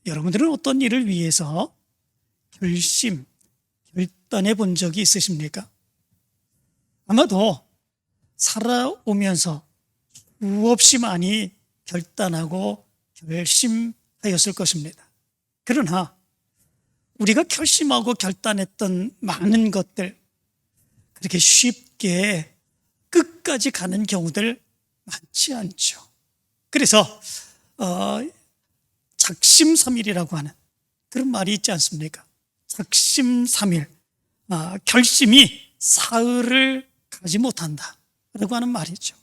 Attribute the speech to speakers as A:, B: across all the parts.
A: 여러분들은 어떤 일을 위해서 결단해 본 적이 있으십니까? 아마도 살아오면서 수없이 많이 결단하고 결심하였을 것입니다. 그러나 우리가 결심하고 결단했던 많은 것들, 그렇게 쉽게 끝까지 가는 경우들 많지 않죠. 그래서 작심삼일이라고 하는 그런 말이 있지 않습니까? 작심삼일, 결심이 사흘을 가지 못한다라고 하는 말이죠.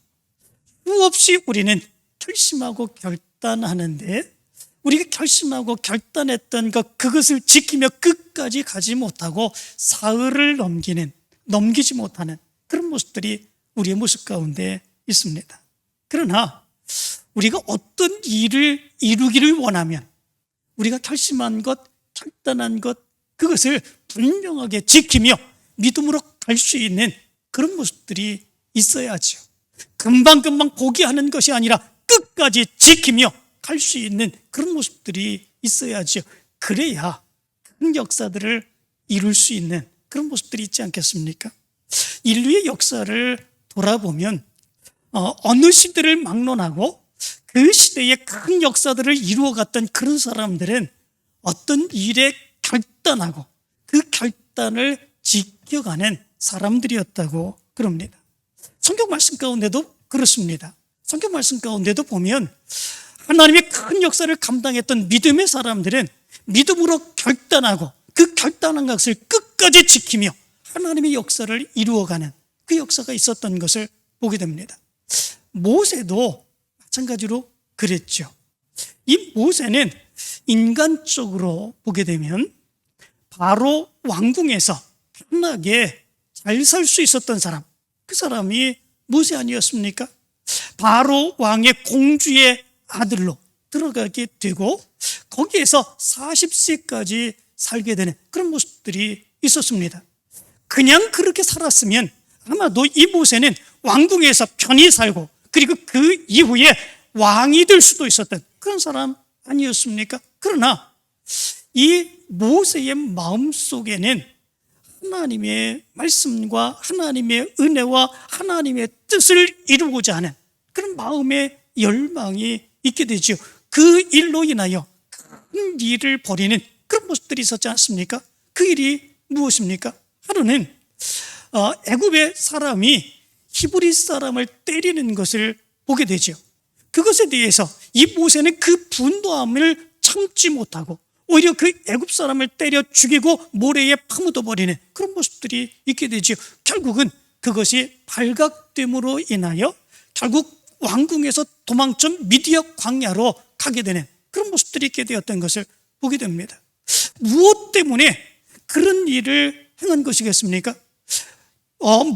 A: 수없이 우리는 결심하고 결단하는데 우리가 결심하고 결단했던 그것을 지키며 끝까지 가지 못하고 사흘을 넘기지 못하는 그런 모습들이 우리의 모습 가운데 있습니다. 그러나 우리가 어떤 일을 이루기를 원하면 우리가 결심한 것, 결단한 것, 그것을 분명하게 지키며 믿음으로 갈 수 있는 그런 모습들이 있어야죠. 금방금방 포기하는 것이 아니라 끝까지 지키며 갈 수 있는 그런 모습들이 있어야죠. 그래야 큰 역사들을 이룰 수 있는 그런 모습들이 있지 않겠습니까? 인류의 역사를 돌아보면 어느 시대를 막론하고 그 시대에 큰 역사들을 이루어갔던 그런 사람들은 어떤 일에 결단하고 그 결단을 지켜가는 사람들이었다고 그럽니다. 성경 말씀 가운데도 그렇습니다. 성경 말씀 가운데도 보면 하나님의 큰 역사를 감당했던 믿음의 사람들은 믿음으로 결단하고 그 결단한 것을 끝까지 지키며 하나님의 역사를 이루어가는 그 역사가 있었던 것을 보게 됩니다. 모세도 마찬가지로 그랬죠. 이 모세는 인간적으로 보게 되면 바로 왕궁에서 편하게 잘 살 수 있었던 사람, 그 사람이 모세 아니었습니까? 바로 왕의 공주의 아들로 들어가게 되고 거기에서 40세까지 살게 되는 그런 모습들이 있었습니다. 그냥 그렇게 살았으면 아마도 이 모세는 왕궁에서 편히 살고 그리고 그 이후에 왕이 될 수도 있었던 그런 사람 아니었습니까? 그러나 이 모세의 마음속에는 하나님의 말씀과 하나님의 은혜와 하나님의 뜻을 이루고자 하는 그런 마음의 열망이 있게 되죠. 그 일로 인하여 큰 일을 벌이는 그런 모습들이 있었지 않습니까? 그 일이 무엇입니까? 하루는 애굽의 사람이 히브리 사람을 때리는 것을 보게 되죠. 그것에 대해서 이 모세는 그 분노함을 참지 못하고 오히려 그 애굽 사람을 때려 죽이고 모래에 파묻어 버리는 그런 모습들이 있게 되죠. 결국은 그것이 발각됨으로 인하여 결국 왕궁에서 도망쳐 미디안 광야로 가게 되는 그런 모습들이 있게 되었던 것을 보게 됩니다. 무엇 때문에 그런 일을 행한 것이겠습니까?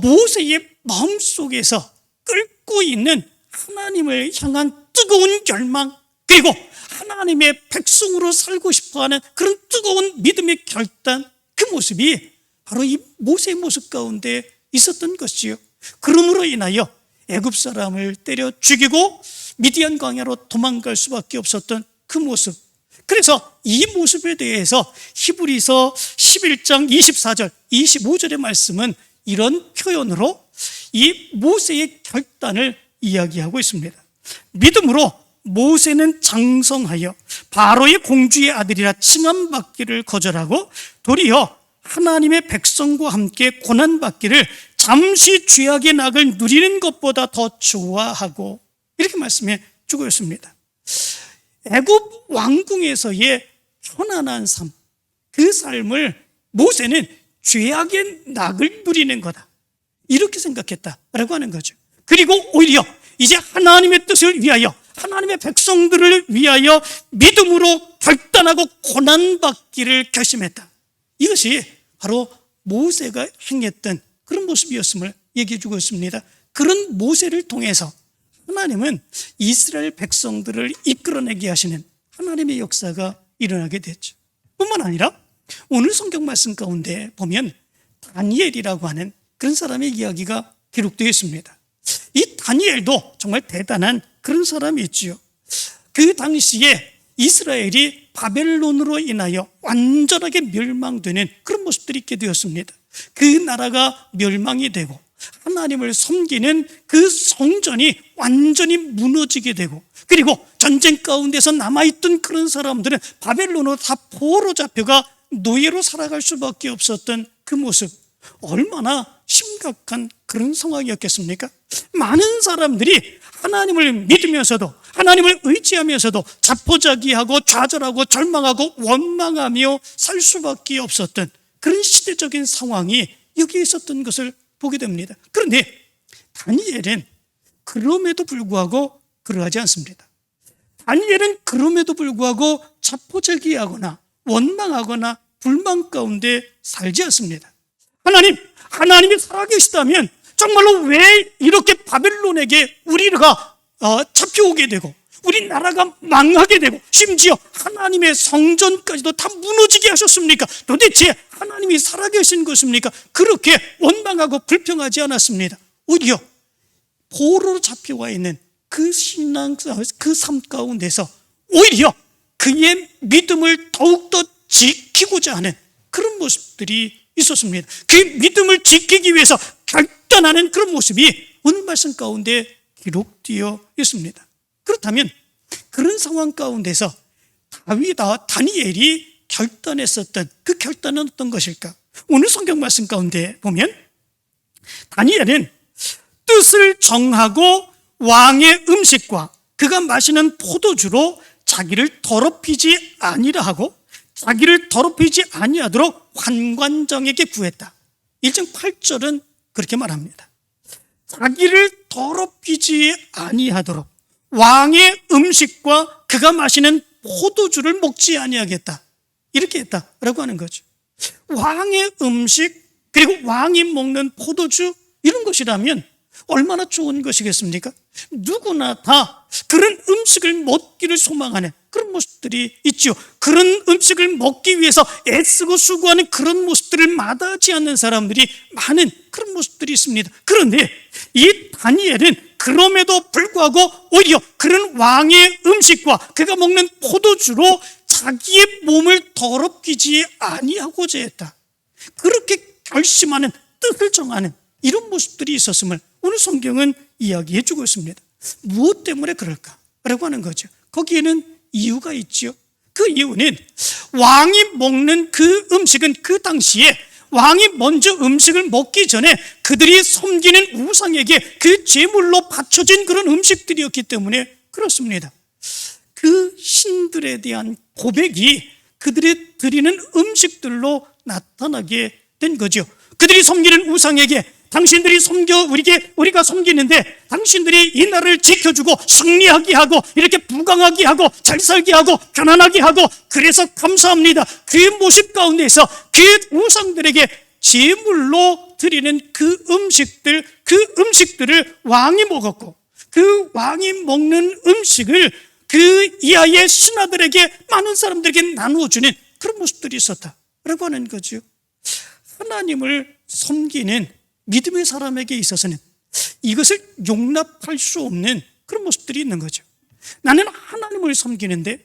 A: 모세의 마음속에서 끓고 있는 하나님을 향한 뜨거운 열망, 그리고 하나님의 백성으로 살고 싶어하는 그런 뜨거운 믿음의 결단, 그 모습이 바로 이 모세의 모습 가운데 있었던 것이요. 그러므로 인하여 애굽 사람을 때려 죽이고 미디안 광야로 도망갈 수밖에 없었던 그 모습. 그래서 이 모습에 대해서 히브리서 11장 24절, 25절의 말씀은 이런 표현으로 이 모세의 결단을 이야기하고 있습니다. 믿음으로 모세는 장성하여 바로의 공주의 아들이라 칭함받기를 거절하고 도리어 하나님의 백성과 함께 고난받기를 잠시 죄악의 낙을 누리는 것보다 더 좋아하고 이렇게 말씀해 주고 있습니다. 애굽 왕궁에서의 편안한 삶, 그 삶을 모세는 죄악의 낙을 누리는 거다 이렇게 생각했다라고 하는 거죠. 그리고 오히려 이제 하나님의 뜻을 위하여 하나님의 백성들을 위하여 믿음으로 결단하고 고난받기를 결심했다. 이것이 바로 모세가 행했던 그런 모습이었음을 얘기해 주고 있습니다. 그런 모세를 통해서 하나님은 이스라엘 백성들을 이끌어내게 하시는 하나님의 역사가 일어나게 됐죠. 뿐만 아니라 오늘 성경 말씀 가운데 보면 다니엘이라고 하는 그런 사람의 이야기가 기록되어 있습니다. 이 다니엘도 정말 대단한 그런 사람이 있지요. 그 당시에 이스라엘이 바벨론으로 인하여 완전하게 멸망되는 그런 모습들이 있게 되었습니다. 그 나라가 멸망이 되고 하나님을 섬기는 그 성전이 완전히 무너지게 되고, 그리고 전쟁 가운데서 남아있던 그런 사람들은 바벨론으로 다 포로 잡혀가 노예로 살아갈 수밖에 없었던 그 모습, 얼마나 심각한 그런 상황이었겠습니까? 많은 사람들이 하나님을 믿으면서도, 하나님을 의지하면서도 자포자기하고 좌절하고 절망하고 원망하며 살 수밖에 없었던 그런 시대적인 상황이 여기에 있었던 것을 보게 됩니다. 그런데 다니엘은 그럼에도 불구하고 그러하지 않습니다. 다니엘은 그럼에도 불구하고 자포자기하거나 원망하거나 불만 가운데 살지 않습니다. 하나님이 살아계시다면 정말로 왜 이렇게 바벨론에게 우리가 잡혀오게 되고 우리 나라가 망하게 되고 심지어 하나님의 성전까지도 다 무너지게 하셨습니까? 도대체 하나님이 살아계신 것입니까? 그렇게 원망하고 불평하지 않았습니다. 오히려 포로로 잡혀와 있는 그 그 삶 가운데서 오히려 그의 믿음을 더욱더 지키고자 하는 그런 모습들이 있었습니다. 그 믿음을 지키기 위해서 결단하는 그런 모습이 오늘 말씀 가운데 기록되어 있습니다. 그렇다면 그런 상황 가운데서 다니엘이 결단했었던 그 결단은 어떤 것일까? 오늘 성경 말씀 가운데 보면 다니엘은 뜻을 정하고 왕의 음식과 그가 마시는 포도주로 자기를 더럽히지 아니라 하고 자기를 더럽히지 아니하도록 관관장에게 구했다. 1장 8절은 그렇게 말합니다. 자기를 더럽히지 아니하도록 왕의 음식과 그가 마시는 포도주를 먹지 아니하겠다, 이렇게 했다라고 하는 거죠. 왕의 음식 그리고 왕이 먹는 포도주, 이런 것이라면 얼마나 좋은 것이겠습니까? 누구나 다 그런 음식을 먹기를 소망하는 그런 모습들이 있죠. 그런 음식을 먹기 위해서 애쓰고 수고하는 그런 모습들을 마다하지 않는 사람들이 많은 그런 모습들이 있습니다. 그런데 이 다니엘은 그럼에도 불구하고 오히려 그런 왕의 음식과 그가 먹는 포도주로 자기의 몸을 더럽히지 아니하고자 했다. 그렇게 결심하는, 뜻을 정하는 이런 모습들이 있었음을 오늘 성경은 이야기해 주고 있습니다. 무엇 때문에 그럴까라고 하는 거죠. 거기에는 이유가 있죠. 그 이유는 왕이 먹는 그 음식은 그 당시에 왕이 먼저 음식을 먹기 전에 그들이 섬기는 우상에게 그 제물로 바쳐진 그런 음식들이었기 때문에 그렇습니다. 그 신들에 대한 고백이 그들이 드리는 음식들로 나타나게 된 거죠. 그들이 섬기는 우상에게 당신들이 우리가 섬기는데 당신들이 이 나라를 지켜주고 승리하게 하고 이렇게 부강하게 하고 잘 살게 하고 편안하게 하고 그래서 감사합니다. 그 모습 가운데서 그 우상들에게 제물로 드리는 그 음식들을 왕이 먹었고 그 왕이 먹는 음식을 그 이하의 신하들에게, 많은 사람들에게 나누어주는 그런 모습들이 있었다라고 하는 거죠. 하나님을 섬기는 믿음의 사람에게 있어서는 이것을 용납할 수 없는 그런 모습들이 있는 거죠. 나는 하나님을 섬기는데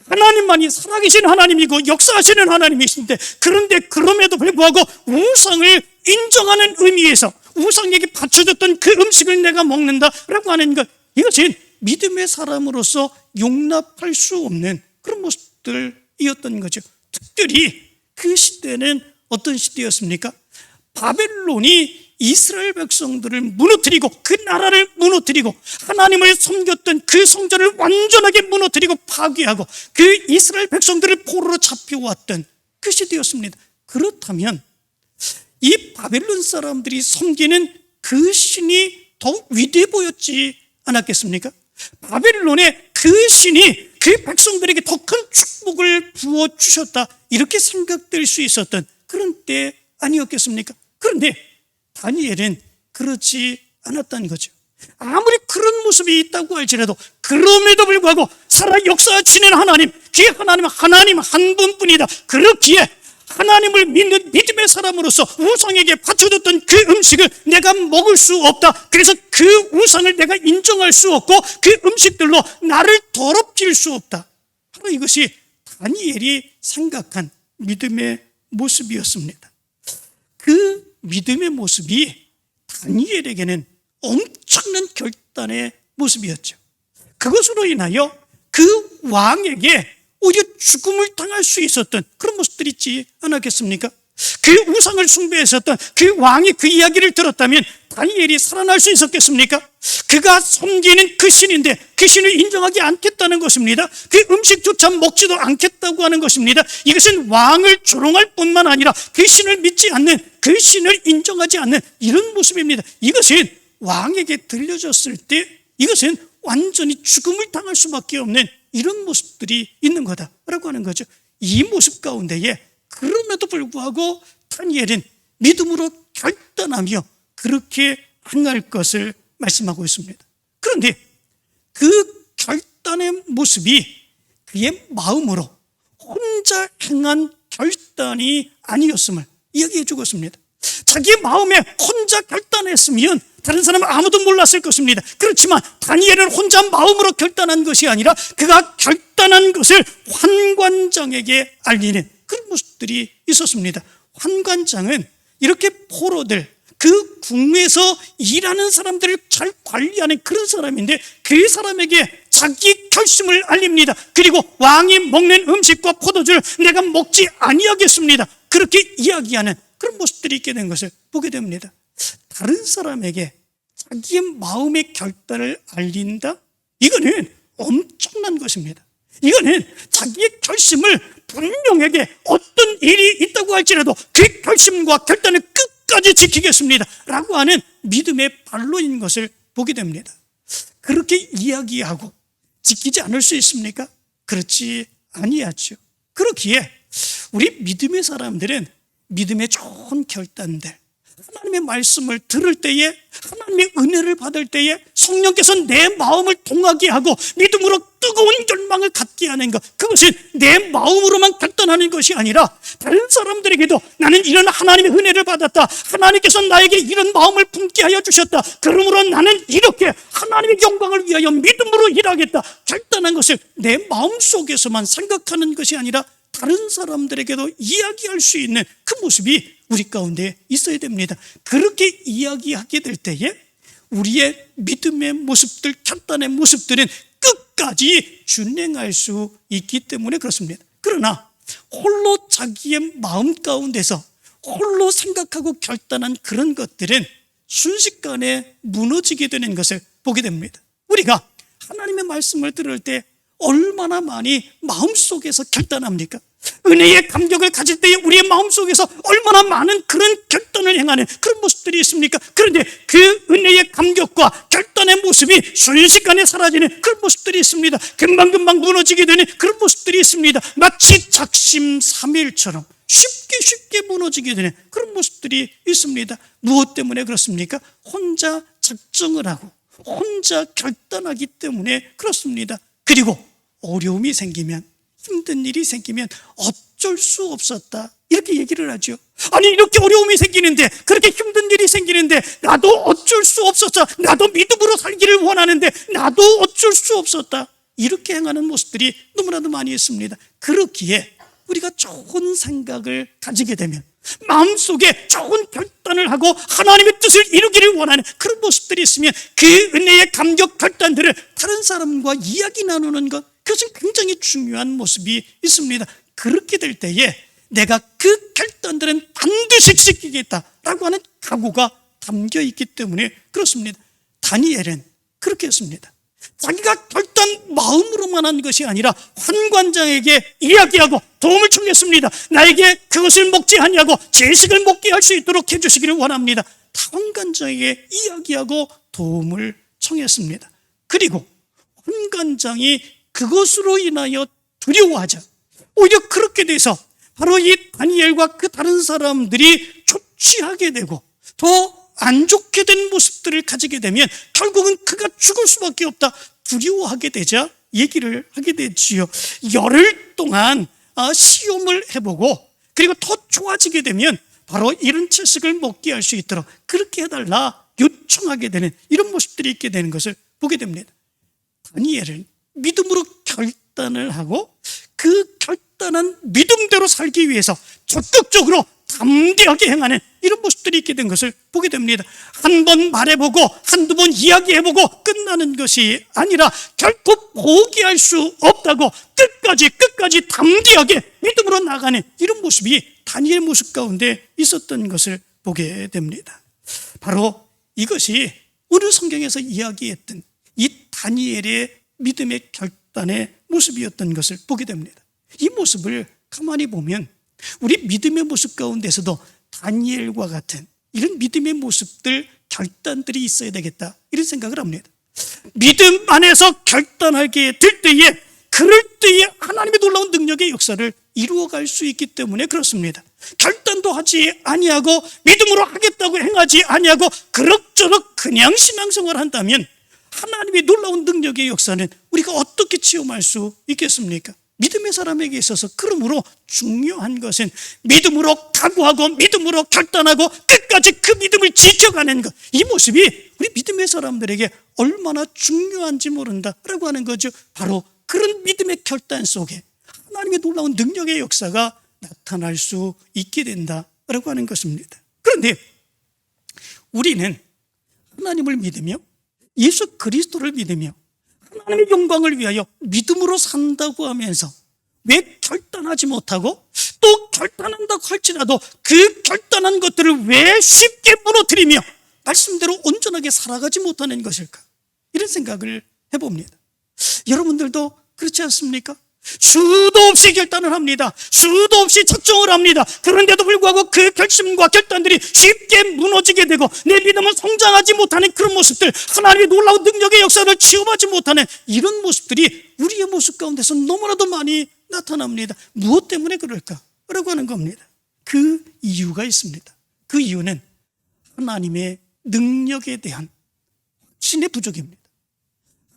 A: 하나님만이 살아계신 하나님이고 역사하시는 하나님이신데, 그런데 그럼에도 불구하고 우상을 인정하는 의미에서 우상에게 바쳐졌던 그 음식을 내가 먹는다라고 하는 것, 이것은 믿음의 사람으로서 용납할 수 없는 그런 모습들이었던 거죠. 특별히 그 시대는 어떤 시대였습니까? 바벨론이 이스라엘 백성들을 무너뜨리고 그 나라를 무너뜨리고 하나님을 섬겼던 그 성전을 완전하게 무너뜨리고 파괴하고 그 이스라엘 백성들을 포로로 잡혀왔던 그 시대였습니다. 그렇다면 이 바벨론 사람들이 섬기는 그 신이 더 위대해 보였지 않았겠습니까? 바벨론의 그 신이 그 백성들에게 더 큰 축복을 부어주셨다, 이렇게 생각될 수 있었던 그런 때 아니었겠습니까? 그런데 다니엘은 그렇지 않았다는 거죠. 아무리 그런 모습이 있다고 할지라도 그럼에도 불구하고 살아 역사하시는 하나님, 그 하나님 한 분뿐이다. 그렇기에 하나님을 믿는 믿음의 사람으로서 우상에게 바쳐줬던 그 음식을 내가 먹을 수 없다. 그래서 그 우상을 내가 인정할 수 없고 그 음식들로 나를 더럽힐 수 없다 바로 이것이 다니엘이 생각한 믿음의 모습이었습니다. 그 믿음의 모습이 다니엘에게는 엄청난 결단의 모습이었죠. 그것으로 인하여 그 왕에게 오히려 죽음을 당할 수 있었던 그런 모습들이 있지 않았겠습니까? 그 우상을 숭배했었던 그 왕이 그 이야기를 들었다면 다니엘이 살아날 수 있었겠습니까? 그가 섬기는 그 신인데 그 신을 인정하지 않겠다는 것입니다. 그 음식조차 먹지도 않겠다고 하는 것입니다. 이것은 왕을 조롱할 뿐만 아니라 그 신을 믿지 않는, 그 신을 인정하지 않는 이런 모습입니다. 이것은 왕에게 들려졌을 때 이것은 완전히 죽음을 당할 수밖에 없는 이런 모습들이 있는 거다라고 하는 거죠. 이 모습 가운데에 그럼에도 불구하고 다니엘은 믿음으로 결단하며 그렇게 행할 것을 말씀하고 있습니다. 그런데 그 결단의 모습이 그의 마음으로 혼자 행한 결단이 아니었음을 이야기해 주고 있습니다. 자기 마음에 혼자 결단했으면 다른 사람은 아무도 몰랐을 것입니다. 그렇지만 다니엘은 혼자 마음으로 결단한 것이 아니라 그가 결단한 것을 환관장에게 알리는 그런 모습들이 있었습니다. 환관장은 이렇게 포로들, 그 궁에서 일하는 사람들을 잘 관리하는 그런 사람인데 그 사람에게 자기 결심을 알립니다. 그리고 왕이 먹는 음식과 포도주를 내가 먹지 아니하겠습니다. 그렇게 이야기하는 그런 모습들이 있게 된 것을 보게 됩니다. 다른 사람에게 자기의 마음의 결단을 알린다? 이거는 엄청난 것입니다. 이거는 자기의 결심을 분명하게 어떤 일이 있다고 할지라도 그 결심과 결단을 끝까지 지키겠습니다 라고 하는 믿음의 발로인 것을 보게 됩니다. 그렇게 이야기하고 지키지 않을 수 있습니까? 그렇지 아니하죠. 그렇기에 우리 믿음의 사람들은 믿음의 좋은 결단들, 하나님의 말씀을 들을 때에, 하나님의 은혜를 받을 때에 성령께서 내 마음을 동하게 하고 믿음으로 뜨거운 열망을 갖게 하는 것, 그것은 내 마음으로만 결단하는 것이 아니라 다른 사람들에게도 나는 이런 하나님의 은혜를 받았다, 하나님께서 나에게 이런 마음을 품게 하여 주셨다, 그러므로 나는 이렇게 하나님의 영광을 위하여 믿음으로 일하겠다 결단한 것을 내 마음속에서만 생각하는 것이 아니라 다른 사람들에게도 이야기할 수 있는 그 모습이 우리 가운데 있어야 됩니다. 그렇게 이야기하게 될 때에 우리의 믿음의 모습들, 결단의 모습들은 끝까지 준행할 수 있기 때문에 그렇습니다. 그러나 홀로 자기의 마음 가운데서 홀로 생각하고 결단한 그런 것들은 순식간에 무너지게 되는 것을 보게 됩니다. 우리가 하나님의 말씀을 들을 때 얼마나 많이 마음속에서 결단합니까? 은혜의 감격을 가질 때에 우리의 마음속에서 얼마나 많은 그런 결단을 행하는 그런 모습들이 있습니까? 그런데 그 은혜의 감격과 결단의 모습이 순식간에 사라지는 그런 모습들이 있습니다. 금방금방 무너지게 되는 그런 모습들이 있습니다. 마치 작심삼일처럼 쉽게 무너지게 되는 그런 모습들이 있습니다. 무엇 때문에 그렇습니까? 혼자 작정을 하고 혼자 결단하기 때문에 그렇습니다. 그리고 어려움이 생기면, 힘든 일이 생기면 어쩔 수 없었다 이렇게 얘기를 하죠. 아니 이렇게 어려움이 생기는데, 그렇게 힘든 일이 생기는데 나도 어쩔 수 없었다, 나도 믿음으로 살기를 원하는데 나도 어쩔 수 없었다, 이렇게 행하는 모습들이 너무나도 많이 있습니다. 그렇기에 우리가 좋은 생각을 가지게 되면, 마음속에 좋은 결단을 하고 하나님의 뜻을 이루기를 원하는 그런 모습들이 있으면 그 은혜의 감격 결단들을 다른 사람과 이야기 나누는 것, 그것은 굉장히 중요한 모습이 있습니다. 그렇게 될 때에 내가 그 결단들은 반드시 지키겠다라고 하는 각오가 담겨 있기 때문에 그렇습니다. 다니엘은 그렇게 했습니다. 자기가 결단 마음으로만 한 것이 아니라 환관장에게 이야기하고 도움을 청했습니다. 나에게 그것을 먹지 아니하고 제식을 먹게 할 수 있도록 해주시기를 원합니다. 환관장에게 이야기하고 도움을 청했습니다. 그리고 환관장이 그것으로 인하여 두려워하자 오히려 그렇게 돼서 바로 이 다니엘과 그 다른 사람들이 초취하게 되고 더 안 좋게 된 모습들을 가지게 되면 결국은 그가 죽을 수밖에 없다 두려워하게 되자 얘기를 하게 되지요. 열흘 동안 시험을 해보고 그리고 더 좋아지게 되면 바로 이런 채식을 먹게 할 수 있도록 그렇게 해달라 요청하게 되는 이런 모습들이 있게 되는 것을 보게 됩니다. 다니엘은 믿음으로 결단을 하고 그 결단한 믿음대로 살기 위해서 적극적으로 담대하게 행하는 이런 모습들이 있게 된 것을 보게 됩니다. 한 번 말해보고 한두 번 이야기해보고 끝나는 것이 아니라 결코 포기할 수 없다고 끝까지 담대하게 믿음으로 나가는 이런 모습이 다니엘의 모습 가운데 있었던 것을 보게 됩니다. 바로 이것이 오늘 성경에서 이야기했던 이 다니엘의 믿음의 결단의 모습이었던 것을 보게 됩니다. 이 모습을 가만히 보면 우리 믿음의 모습 가운데서도 다니엘과 같은 이런 믿음의 모습들, 결단들이 있어야 되겠다 이런 생각을 합니다. 믿음 안에서 결단하게 될 때에 그럴 때에 하나님의 놀라운 능력의 역사를 이루어갈 수 있기 때문에 그렇습니다. 결단도 하지 아니하고 믿음으로 하겠다고 행하지 아니하고 그럭저럭 그냥 신앙생활을 한다면 하나님의 놀라운 능력의 역사는 우리가 어떻게 체험할 수 있겠습니까? 믿음의 사람에게 있어서 그러므로 중요한 것은 믿음으로 각오하고 믿음으로 결단하고 끝까지 그 믿음을 지켜가는 것, 이 모습이 우리 믿음의 사람들에게 얼마나 중요한지 모른다라고 하는 거죠. 바로 그런 믿음의 결단 속에 하나님의 놀라운 능력의 역사가 나타날 수 있게 된다라고 하는 것입니다. 그런데 우리는 하나님을 믿으며 예수 그리스도를 믿으며 하나님의 영광을 위하여 믿음으로 산다고 하면서 왜 결단하지 못하고 또 결단한다고 할지라도 그 결단한 것들을 왜 쉽게 무너뜨리며 말씀대로 온전하게 살아가지 못하는 것일까? 이런 생각을 해봅니다. 여러분들도 그렇지 않습니까? 수도 없이 결단을 합니다. 수도 없이 작정을 합니다. 그런데도 불구하고 그 결심과 결단들이 쉽게 무너지게 되고 내 믿음은 성장하지 못하는 그런 모습들, 하나님의 놀라운 능력의 역사를 체험하지 못하는 이런 모습들이 우리의 모습 가운데서 너무나도 많이 나타납니다. 무엇 때문에 그럴까? 라고 하는 겁니다. 그 이유가 있습니다. 그 이유는 하나님의 능력에 대한 확신의 부족입니다.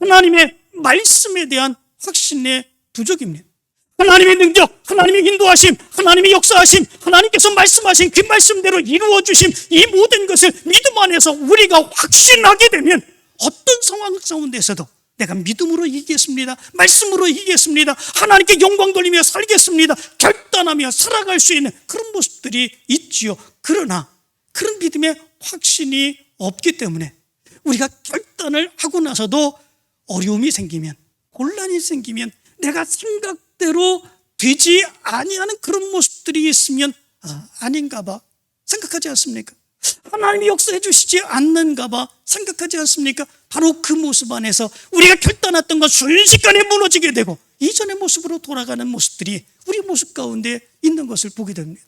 A: 하나님의 말씀에 대한 확신의 부족입니다. 하나님의 능력, 하나님의 인도하심, 하나님의 역사하심, 하나님께서 말씀하신 그 말씀대로 이루어주심, 이 모든 것을 믿음 안에서 우리가 확신하게 되면 어떤 상황 가운데서도 내가 믿음으로 이기겠습니다, 말씀으로 이기겠습니다, 하나님께 영광 돌리며 살겠습니다, 결단하며 살아갈 수 있는 그런 모습들이 있지요. 그러나 그런 믿음의 확신이 없기 때문에 우리가 결단을 하고 나서도 어려움이 생기면, 곤란이 생기면, 내가 생각대로 되지 아니하는 그런 모습들이 있으면 아닌가 봐 생각하지 않습니까? 하나님이 역사해 주시지 않는가 봐 생각하지 않습니까? 바로 그 모습 안에서 우리가 결단했던 것 순식간에 무너지게 되고 이전의 모습으로 돌아가는 모습들이 우리 모습 가운데 있는 것을 보게 됩니다.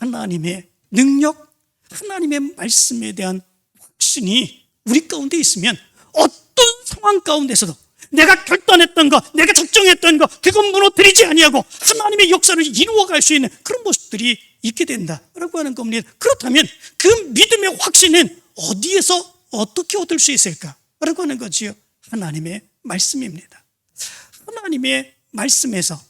A: 하나님의 능력, 하나님의 말씀에 대한 확신이 우리 가운데 있으면 어떤 상황 가운데서도 내가 결단했던 것, 내가 작정했던 것, 그건 무너뜨리지 아니하고 하나님의 역사를 이루어갈 수 있는 그런 모습들이 있게 된다라고 하는 겁니다. 그렇다면 그 믿음의 확신은 어디에서 어떻게 얻을 수 있을까라고 하는 거지요. 하나님의 말씀입니다. 하나님의 말씀에서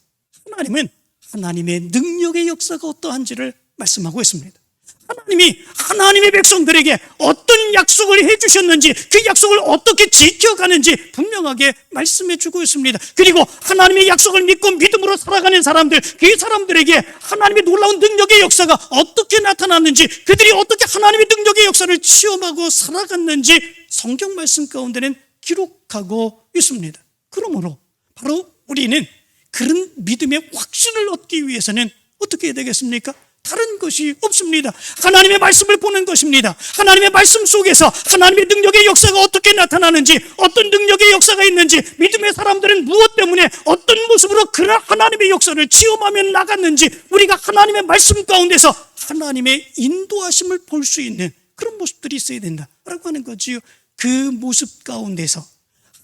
A: 하나님은 하나님의 능력의 역사가 어떠한지를 말씀하고 있습니다. 하나님이 하나님의 백성들에게 어떤 약속을 해주셨는지, 그 약속을 어떻게 지켜가는지 분명하게 말씀해 주고 있습니다. 그리고 하나님의 약속을 믿고 믿음으로 살아가는 사람들, 그 사람들에게 하나님의 놀라운 능력의 역사가 어떻게 나타났는지, 그들이 어떻게 하나님의 능력의 역사를 체험하고 살아갔는지 성경 말씀 가운데는 기록하고 있습니다. 그러므로 바로 우리는 그런 믿음의 확신을 얻기 위해서는 어떻게 해야 되겠습니까? 다른 것이 없습니다. 하나님의 말씀을 보는 것입니다. 하나님의 말씀 속에서 하나님의 능력의 역사가 어떻게 나타나는지, 어떤 능력의 역사가 있는지, 믿음의 사람들은 무엇 때문에 어떤 모습으로 그런 하나님의 역사를 체험하며 나갔는지 우리가 하나님의 말씀 가운데서 하나님의 인도하심을 볼 수 있는 그런 모습들이 있어야 된다라고 하는 거지요. 그 모습 가운데서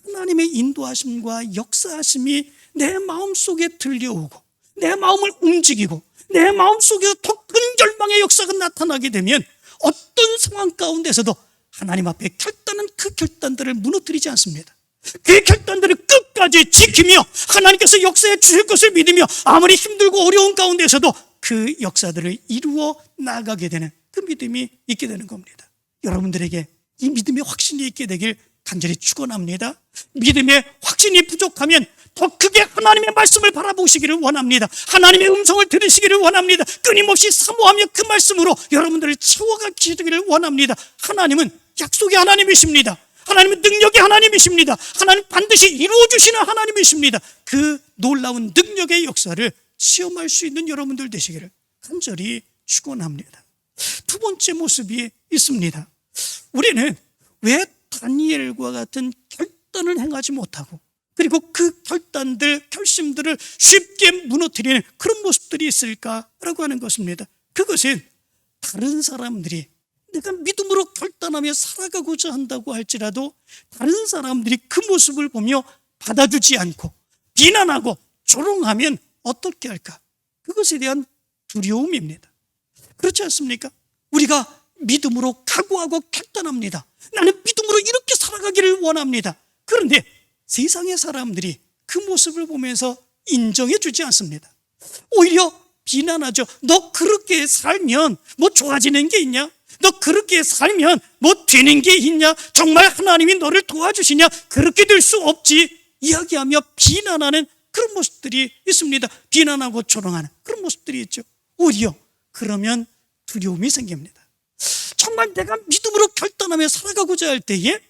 A: 하나님의 인도하심과 역사하심이 내 마음속에 들려오고 내 마음을 움직이고 내 마음속에 더 큰 열망의 역사가 나타나게 되면 어떤 상황 가운데서도 하나님 앞에 결단은 그 결단들을 무너뜨리지 않습니다. 그 결단들을 끝까지 지키며 하나님께서 역사해 주실 것을 믿으며 아무리 힘들고 어려운 가운데서도 그 역사들을 이루어 나가게 되는 그 믿음이 있게 되는 겁니다. 여러분들에게 이 믿음의 확신이 있게 되길 간절히 축원합니다. 믿음의 확신이 부족하면 더 크게 하나님의 말씀을 바라보시기를 원합니다. 하나님의 음성을 들으시기를 원합니다. 끊임없이 사모하며 그 말씀으로 여러분들을 채워가시기를 원합니다. 하나님은 약속의 하나님이십니다. 하나님은 능력의 하나님이십니다. 하나님 반드시 이루어주시는 하나님이십니다. 그 놀라운 능력의 역사를 체험할 수 있는 여러분들 되시기를 간절히 축원합니다. 두 번째 모습이 있습니다. 우리는 왜 다니엘과 같은 결단을 행하지 못하고 그리고 그 결심들을 쉽게 무너뜨리는 그런 모습들이 있을까라고 하는 것입니다. 그것은 다른 사람들이 내가 믿음으로 결단하며 살아가고자 한다고 할지라도 다른 사람들이 그 모습을 보며 받아주지 않고 비난하고 조롱하면 어떻게 할까? 그것에 대한 두려움입니다. 그렇지 않습니까? 우리가 믿음으로 각오하고 결단합니다. 나는 믿음으로 이렇게 살아가기를 원합니다. 그런데 세상의 사람들이 그 모습을 보면서 인정해 주지 않습니다. 오히려 비난하죠. 너 그렇게 살면 뭐 좋아지는 게 있냐? 너 그렇게 살면 뭐 되는 게 있냐? 정말 하나님이 너를 도와주시냐? 그렇게 될 수 없지. 이야기하며 비난하는 그런 모습들이 있습니다. 비난하고 조롱하는 그런 모습들이 있죠. 오히려 그러면 두려움이 생깁니다. 정말 내가 믿음으로 결단하며 살아가고자 할 때에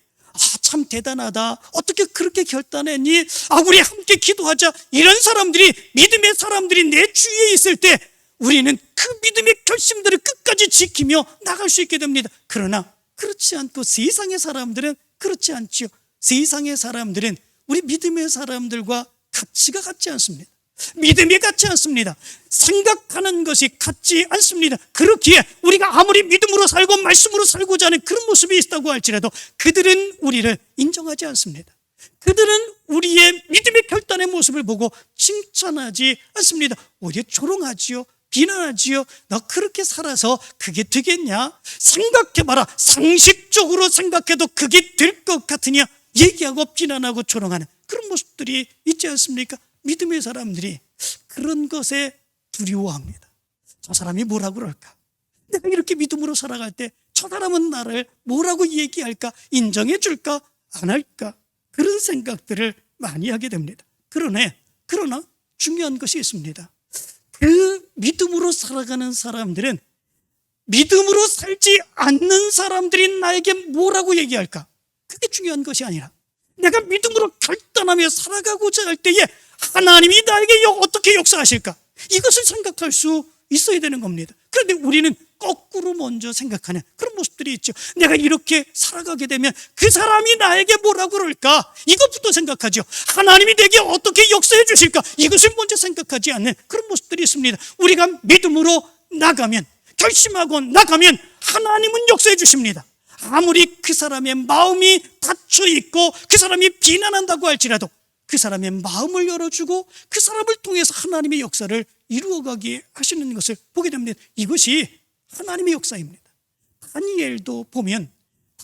A: 참 대단하다. 어떻게 그렇게 결단했니? 우리 함께 기도하자. 이런 사람들이, 믿음의 사람들이 내 주위에 있을 때 우리는 그 믿음의 결심들을 끝까지 지키며 나갈 수 있게 됩니다. 그러나 그렇지 않고 세상의 사람들은 그렇지 않지요. 세상의 사람들은 우리 믿음의 사람들과 가치가 같지 않습니다. 믿음이 같지 않습니다. 생각하는 것이 같지 않습니다. 그렇기에 우리가 아무리 믿음으로 살고 말씀으로 살고자 하는 그런 모습이 있다고 할지라도 그들은 우리를 인정하지 않습니다. 그들은 우리의 믿음의 결단의 모습을 보고 칭찬하지 않습니다. 오히려 조롱하지요. 비난하지요. 너 그렇게 살아서 그게 되겠냐? 생각해봐라. 상식적으로 생각해도 그게 될 것 같으냐? 얘기하고 비난하고 조롱하는 그런 모습들이 있지 않습니까? 믿음의 사람들이 그런 것에 두려워합니다. 저 사람이 뭐라고 그럴까? 내가 이렇게 믿음으로 살아갈 때 저 사람은 나를 뭐라고 얘기할까? 인정해 줄까? 안 할까? 그런 생각들을 많이 하게 됩니다. 그러나 중요한 것이 있습니다. 그 믿음으로 살아가는 사람들은 믿음으로 살지 않는 사람들이 나에게 뭐라고 얘기할까? 그게 중요한 것이 아니라 내가 믿음으로 결단하며 살아가고자 할 때에 하나님이 나에게 어떻게 역사하실까? 이것을 생각할 수 있어야 되는 겁니다. 그런데 우리는 거꾸로 먼저 생각하는 그런 모습들이 있죠. 내가 이렇게 살아가게 되면 그 사람이 나에게 뭐라고 그럴까? 이것부터 생각하죠. 하나님이 내게 어떻게 역사해 주실까? 이것을 먼저 생각하지 않는 그런 모습들이 있습니다. 우리가 믿음으로 나가면, 결심하고 나가면 하나님은 역사해 주십니다. 아무리 그 사람의 마음이 닫혀 있고 그 사람이 비난한다고 할지라도 그 사람의 마음을 열어주고 그 사람을 통해서 하나님의 역사를 이루어가게 하시는 것을 보게 됩니다. 이것이 하나님의 역사입니다. 다니엘도 보면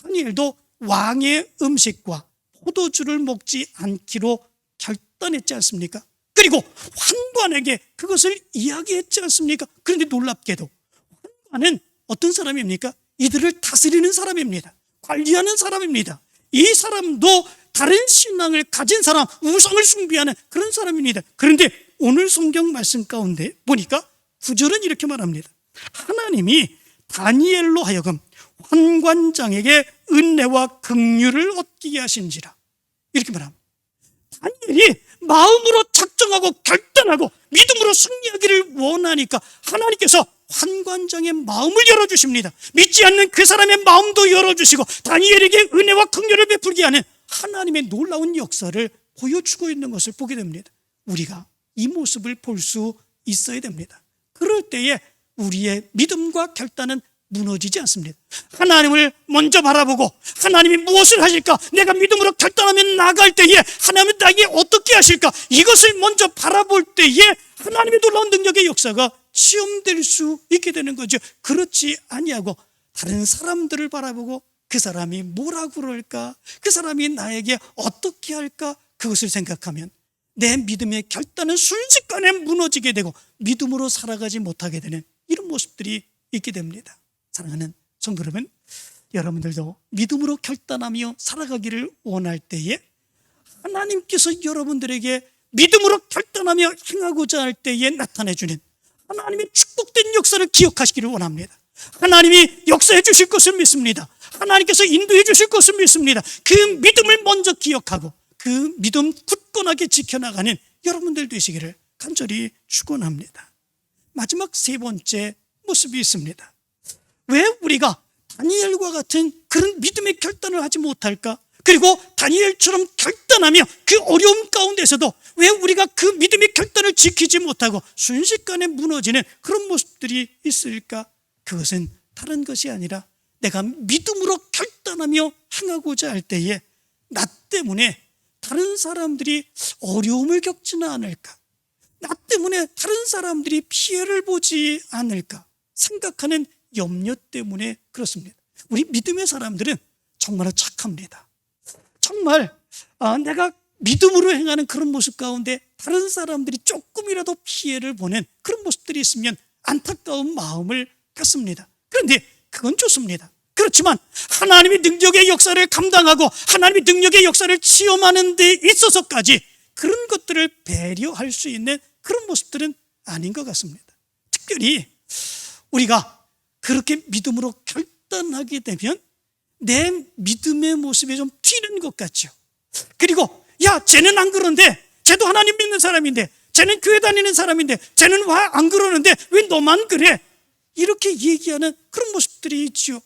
A: 다니엘도 왕의 음식과 포도주를 먹지 않기로 결단했지 않습니까? 그리고 환관에게 그것을 이야기했지 않습니까? 그런데 놀랍게도 환관은 어떤 사람입니까? 이들을 다스리는 사람입니다. 관리하는 사람입니다. 이 사람도 다른 신앙을 가진 사람, 우상을 숭배하는 그런 사람입니다. 그런데 오늘 성경 말씀 가운데 보니까 9절은 이렇게 말합니다. 하나님이 다니엘로 하여금 환관장에게 은혜와 긍휼을 얻게 하신지라. 이렇게 말합니다. 다니엘이 마음으로 작정하고 결단하고 믿음으로 승리하기를 원하니까 하나님께서 환관장의 마음을 열어주십니다. 믿지 않는 그 사람의 마음도 열어주시고 다니엘에게 은혜와 긍휼을 베풀게 하는 하나님의 놀라운 역사를 보여주고 있는 것을 보게 됩니다. 우리가 이 모습을 볼 수 있어야 됩니다. 그럴 때에 우리의 믿음과 결단은 무너지지 않습니다. 하나님을 먼저 바라보고 하나님이 무엇을 하실까? 내가 믿음으로 결단하면 나갈 때에 하나님은 나에게 어떻게 하실까? 이것을 먼저 바라볼 때에 하나님의 놀라운 능력의 역사가 시험될 수 있게 되는 거죠. 그렇지 아니하고 다른 사람들을 바라보고 그 사람이 뭐라고 그럴까? 그 사람이 나에게 어떻게 할까? 그것을 생각하면 내 믿음의 결단은 순식간에 무너지게 되고 믿음으로 살아가지 못하게 되는 이런 모습들이 있게 됩니다. 사랑하는 성도 여러분, 여러분들도 믿음으로 결단하며 살아가기를 원할 때에 하나님께서 여러분들에게 믿음으로 결단하며 행하고자 할 때에 나타내주는 하나님의 축복된 역사를 기억하시기를 원합니다. 하나님이 역사해 주실 것을 믿습니다. 하나님께서 인도해 주실 것을 믿습니다. 그 믿음을 먼저 기억하고 그 믿음 굳건하게 지켜나가는 여러분들 되시기를 간절히 축원합니다. 마지막 세 번째 모습이 있습니다. 왜 우리가 다니엘과 같은 그런 믿음의 결단을 하지 못할까? 그리고 다니엘처럼 결단하며 그 어려움 가운데서도 왜 우리가 그 믿음의 결단을 지키지 못하고 순식간에 무너지는 그런 모습들이 있을까? 그것은 다른 것이 아니라 내가 믿음으로 결단하며 행하고자 할 때에 나 때문에 다른 사람들이 어려움을 겪지는 않을까? 나 때문에 다른 사람들이 피해를 보지 않을까 생각하는 염려 때문에 그렇습니다. 우리 믿음의 사람들은 정말 착합니다. 정말 내가 믿음으로 행하는 그런 모습 가운데 다른 사람들이 조금이라도 피해를 보는 그런 모습들이 있으면 안타까운 마음을 갖습니다. 그런데 그건 좋습니다. 그렇지만 하나님의 능력의 역사를 감당하고 하나님의 능력의 역사를 체험하는 데 있어서까지 그런 것들을 배려할 수 있는 그런 모습들은 아닌 것 같습니다. 특별히 우리가 그렇게 믿음으로 결단하게 되면 내 믿음의 모습이 좀 튀는 것 같죠. 그리고 야, 쟤는 안 그런데, 쟤도 하나님 믿는 사람인데, 쟤는 교회 다니는 사람인데, 쟤는 왜 안 그러는데 왜 너만 그래? 이렇게 얘기하는 그런 모습들이 있죠.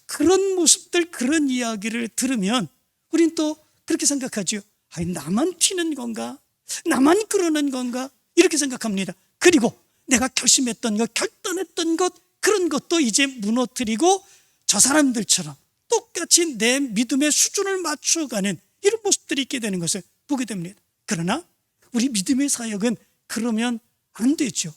A: 그런 모습들, 그런 이야기를 들으면 우린 또 그렇게 생각하죠. 아니, 나만 튀는 건가? 나만 그러는 건가? 이렇게 생각합니다. 그리고 내가 결심했던 것, 결단했던 것, 그런 것도 이제 무너뜨리고 저 사람들처럼 똑같이 내 믿음의 수준을 맞춰가는 이런 모습들이 있게 되는 것을 보게 됩니다. 그러나 우리 믿음의 사역은 그러면 안 되죠.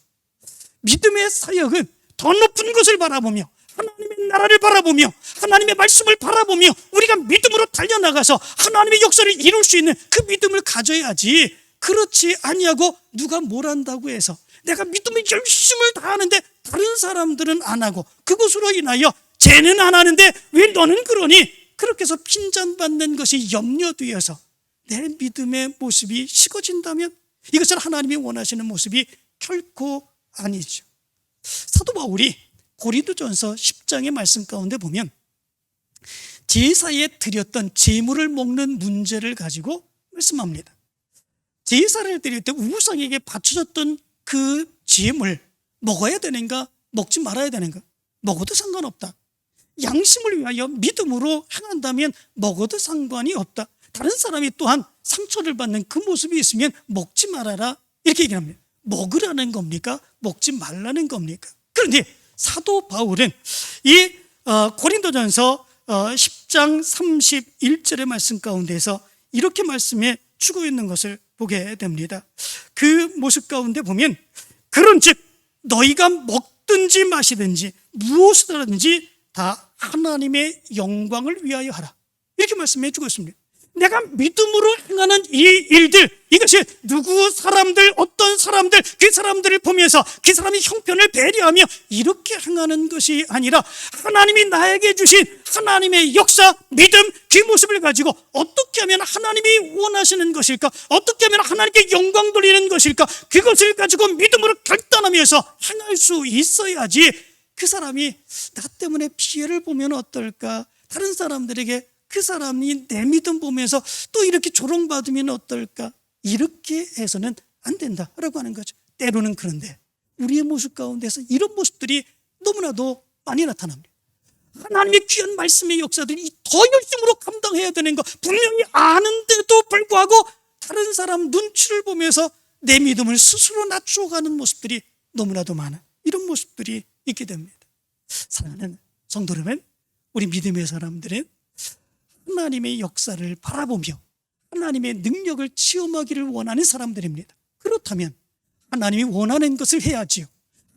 A: 믿음의 사역은 더 높은 것을 바라보며 하나님의 나라를 바라보며 하나님의 말씀을 바라보며 우리가 믿음으로 달려나가서 하나님의 역사를 이룰 수 있는 그 믿음을 가져야지. 그렇지 아니하고 누가 뭘 한다고 해서 내가 믿음의 열심을 다하는데 다른 사람들은 안 하고 그것으로 인하여 쟤는 안 하는데 왜 너는 그러니? 그렇게 해서 핀잔받는 것이 염려되어서 내 믿음의 모습이 식어진다면 이것은 하나님이 원하시는 모습이 결코 아니죠. 사도 바울이 고린도전서 10장의 말씀 가운데 보면 제사에 드렸던 제물을 먹는 문제를 가지고 말씀합니다. 제사를 드릴 때 우상에게 바쳐졌던 그 제물 먹어야 되는가 먹지 말아야 되는가? 먹어도 상관없다. 양심을 위하여 믿음으로 행한다면 먹어도 상관이 없다. 다른 사람이 또한 상처를 받는 그 모습이 있으면 먹지 말아라 이렇게 얘기합니다. 먹으라는 겁니까? 먹지 말라는 겁니까? 그런데 사도 바울은 이 고린도전서 10장 31절의 말씀 가운데서 이렇게 말씀해 주고 있는 것을 보게 됩니다. 그 모습 가운데 보면 그런즉 너희가 먹든지 마시든지 무엇을 하든지 다 하나님의 영광을 위하여 하라 이렇게 말씀해 주고 있습니다. 내가 믿음으로 행하는 이 일들, 이것이 누구 사람들, 어떤 사람들, 그 사람들을 보면서 그 사람의 형편을 배려하며 이렇게 행하는 것이 아니라 하나님이 나에게 주신 하나님의 역사, 믿음, 그 모습을 가지고 어떻게 하면 하나님이 원하시는 것일까? 어떻게 하면 하나님께 영광 돌리는 것일까? 그것을 가지고 믿음으로 결단하면서 행할 수 있어야지 그 사람이 나 때문에 피해를 보면 어떨까? 다른 사람들에게 그 사람이 내 믿음 보면서 또 이렇게 조롱받으면 어떨까? 이렇게 해서는 안 된다라고 하는 거죠. 때로는 그런데 우리의 모습 가운데서 이런 모습들이 너무나도 많이 나타납니다. 하나님의 귀한 말씀의 역사들이 더 열심으로 감당해야 되는 거 분명히 아는데도 불구하고 다른 사람 눈치를 보면서 내 믿음을 스스로 낮춰가는 모습들이 너무나도 많아. 이런 모습들이 있게 됩니다. 사랑하는 성도 여러분, 우리 믿음의 사람들은 하나님의 역사를 바라보며 하나님의 능력을 체험하기를 원하는 사람들입니다. 그렇다면 하나님이 원하는 것을 해야지요.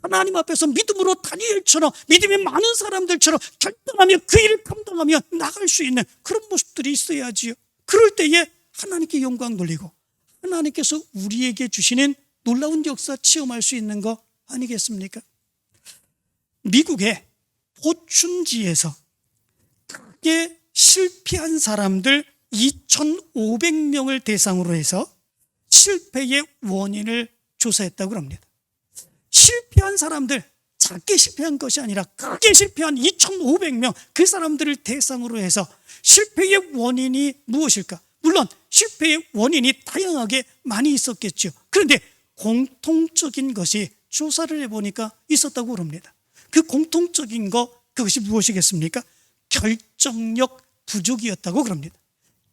A: 하나님 앞에서 믿음으로 다니엘처럼 믿음이 많은 사람들처럼 결단하며 그 일을 감당하며 나갈 수 있는 그런 모습들이 있어야지요. 그럴 때에 하나님께 영광 돌리고 하나님께서 우리에게 주시는 놀라운 역사 체험할 수 있는 거 아니겠습니까? 미국의 포춘지에서 크게 실패한 사람들 2,500명을 대상으로 해서 실패의 원인을 조사했다고 합니다. 실패한 사람들, 작게 실패한 것이 아니라 크게 실패한 2,500명 그 사람들을 대상으로 해서 실패의 원인이 무엇일까? 물론 실패의 원인이 다양하게 많이 있었겠죠. 그런데 공통적인 것이 조사를 해보니까 있었다고 합니다. 그 공통적인 그것이 무엇이겠습니까? 결정력 부족이었다고 그럽니다.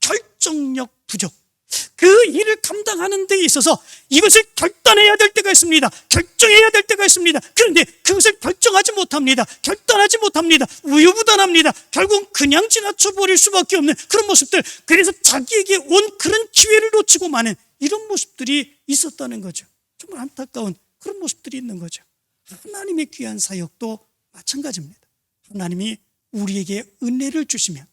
A: 결정력 부족. 그 일을 감당하는 데 있어서 이것을 결단해야 될 때가 있습니다. 결정해야 될 때가 있습니다. 그런데 그것을 결정하지 못합니다. 결단하지 못합니다. 우유부단합니다. 결국 그냥 지나쳐 버릴 수밖에 없는 그런 모습들, 그래서 자기에게 온 그런 기회를 놓치고 마는 이런 모습들이 있었다는 거죠. 정말 안타까운 그런 모습들이 있는 거죠. 하나님의 귀한 사역도 마찬가지입니다. 하나님이 우리에게 은혜를 주시면,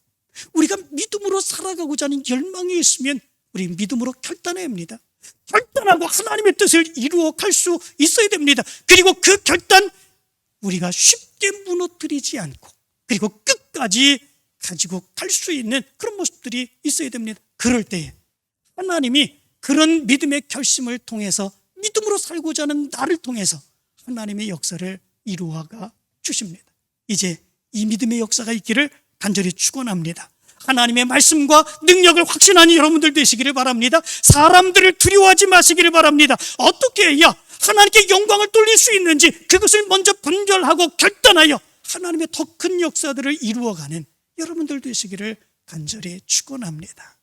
A: 우리가 믿음으로 살아가고자 하는 열망이 있으면 우리 믿음으로 결단해야 합니다. 결단하고 하나님의 뜻을 이루어 갈 수 있어야 됩니다. 그리고 그 결단, 우리가 쉽게 무너뜨리지 않고 그리고 끝까지 가지고 갈 수 있는 그런 모습들이 있어야 됩니다. 그럴 때에 하나님이 그런 믿음의 결심을 통해서, 믿음으로 살고자 하는 나를 통해서 하나님의 역사를 이루어가 주십니다. 이제 이 믿음의 역사가 있기를 간절히 축원합니다. 하나님의 말씀과 능력을 확신하는 여러분들 되시기를 바랍니다. 사람들을 두려워하지 마시기를 바랍니다. 어떻게 해야 하나님께 영광을 돌릴 수 있는지 그것을 먼저 분별하고 결단하여 하나님의 더 큰 역사들을 이루어가는 여러분들 되시기를 간절히 축원합니다.